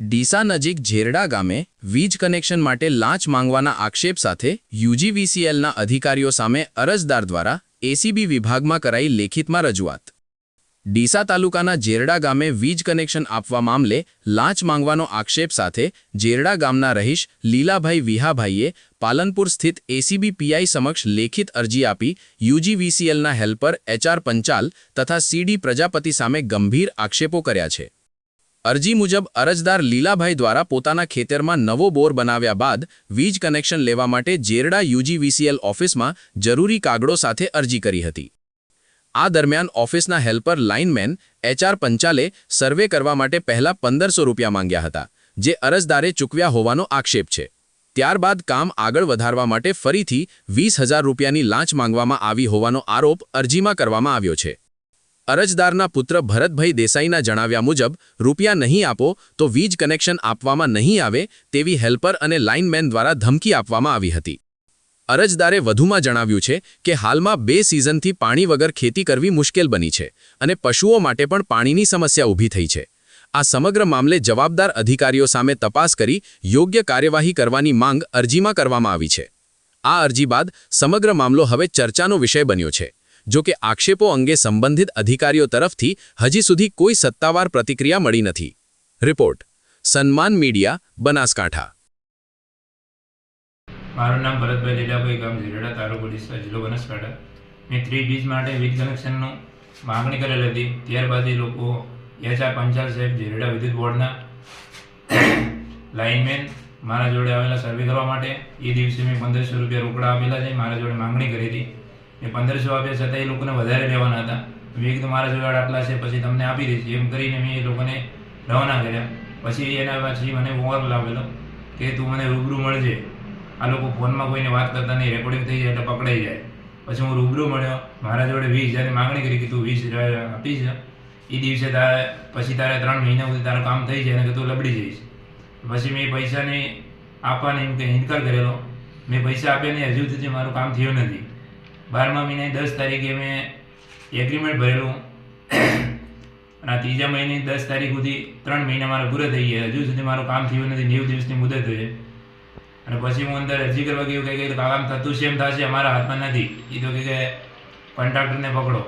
ડીસા નજીક ઝેરડા ગામે વીજ કનેક્શન માટે લાંચ માંગવાના આક્ષેપ સાથે યુજીવીસીએલના અધિકારીઓ સામે અરજદાર દ્વારા એસીબી વિભાગમાં કરાઈ લેખિતમાં રજૂઆત। ડીસા તાલુકાના ઝેરડા ગામે વીજ કનેક્શન આપવા મામલે લાંચ માંગવાનો આક્ષેપ સાથે ઝેરડા ગામના રહીશ લીલાભાઈ વિહાભાઈએ પાલનપુર સ્થિત એસીબી પીઆઈ સમક્ષ લેખિત અરજી આપી યુજીવીસીએલના હેલ્પર એચઆર પંચાલ તથા સીડી પ્રજાપતિ સામે ગંભીર આક્ષેપો કર્યા છે। અરજી મુજબ અરજદાર લીલાભાઈ દ્વારા પોતાના ખેતરમાં નવો બોર બનાવ્યા બાદ વીજ કનેક્શન લેવા માટે ઝેરડા યુજીવીસીએલ ઓફિસમાં જરૂરી કાગળો સાથે અરજી કરી હતી। આ દરમિયાન ઓફિસના હેલ્પર લાઇનમેન એચઆર પંચાલે સર્વે કરવા માટે પહેલા 1500 રૂપિયા માંગ્યા હતા, જે અરજદારે ચૂકવ્યા હોવાનો આક્ષેપ છે। ત્યારબાદ કામ આગળ વધારવા માટે ફરીથી 20,000 રૂપિયાની લાંચ માંગવામાં આવી હોવાનો આરોપ અરજીમાં કરવામાં આવ્યો છે। અરજદારના પુત્ર ભરતભાઈ દેસાઈના જણાવ્યા મુજબ રૂપિયા નહીં આપો તો વીજ કનેક્શન આપવામાં નહીં આવે તેવી હેલ્પર અને લાઇનમેન દ્વારા ધમકી આપવામાં આવી હતી। અરજદારે વધુમાં જણાવ્યું છે કે હાલમાં 2 સિઝનથી પાણી વગર ખેતી કરવી મુશ્કેલ બની છે અને પશુઓ માટે પણ પાણીની સમસ્યા ઊભી થઈ છે। આ સમગ્ર મામલે જવાબદાર અધિકારીઓ સામે તપાસ કરી યોગ્ય કાર્યવાહી કરવાની માંગ અરજીમાં કરવામાં આવી છે। આ અરજી બાદ સમગ્ર મામલો હવે ચર્ચાનો વિષય બન્યો છે। જો કે આક્ષેપો અંગે સંબંધિત અધિકારીઓ તરફથી હજી સુધી કોઈ સત્તાવાર પ્રતિક્રિયા મળી નથી। રિપોર્ટ સન્માન મીડિયા, બનાસકાંઠા। મારું નામ ભરતભાઈ લીલાભાઈ, ગામ ઝેરડા, તાલુકો ડીસા, જિલ્લો બનાસકાંઠા। મેં 3 બીજ માટે વીજ કનેક્શનનો માગણી કરેલ હતી। ત્યારબાદ એ લોકો એચઆર પંચાલ સાહેબ ઝેરડા વિદ્યુત બોર્ડના લાઇનમેન મારા જોડે આવેલા સર્વે કરવા માટે। એ દિવસે મેં 1500 રૂપિયા રોકડા આપેલા છે। મારા જોડે માગણી કરી હતી, મેં 1500 આપ્યા છતાં એ લોકોને વધારે લેવાના હતા। મેં કીધું મારા જોડે આટલા છે, પછી તમને આપી દઈશ એમ કરીને મેં એ લોકોને રવાના કર્યા। પછી એના પછી મને ઓવર લાવેલો કે તું મને રૂબરૂ મળજે। આ લોકો ફોનમાં કોઈને વાત કરતા નહીં, રેકોર્ડિંગ થઈ જાય એટલે પકડાઈ જાય। પછી હું રૂબરૂ મળ્યો, મારા જોડે 20,000 માગણી કરી કે તું 20,000 આપીશ। એ દિવસે પછી તારે 3 મહિના સુધી તારું કામ થઈ જાય અને કે તું લબડી જઈશ। પછી મેં પૈસાને આપવાને એમ કે ઇનકાર કરેલો। મેં પૈસા આપ્યા નહીં, હજુ સુધી મારું કામ થયું નથી। 12મા મહિને 10 તારીખે મેં એગ્રીમેન્ટ ભરેલું અને 3જા મહિને 10 તારીખ સુધી 3 મહિના મારા પૂરા થઈ ગયા, હજુ સુધી મારું કામ થયું નથી। 90 દિવસની મુદત છે અને પછી હું અંદર અરજી કરવા ગયો કે કામ થતું છે એમ થશે, અમારા હાથમાં નથી। એ તો કે કોન્ટ્રાક્ટરને પકડો।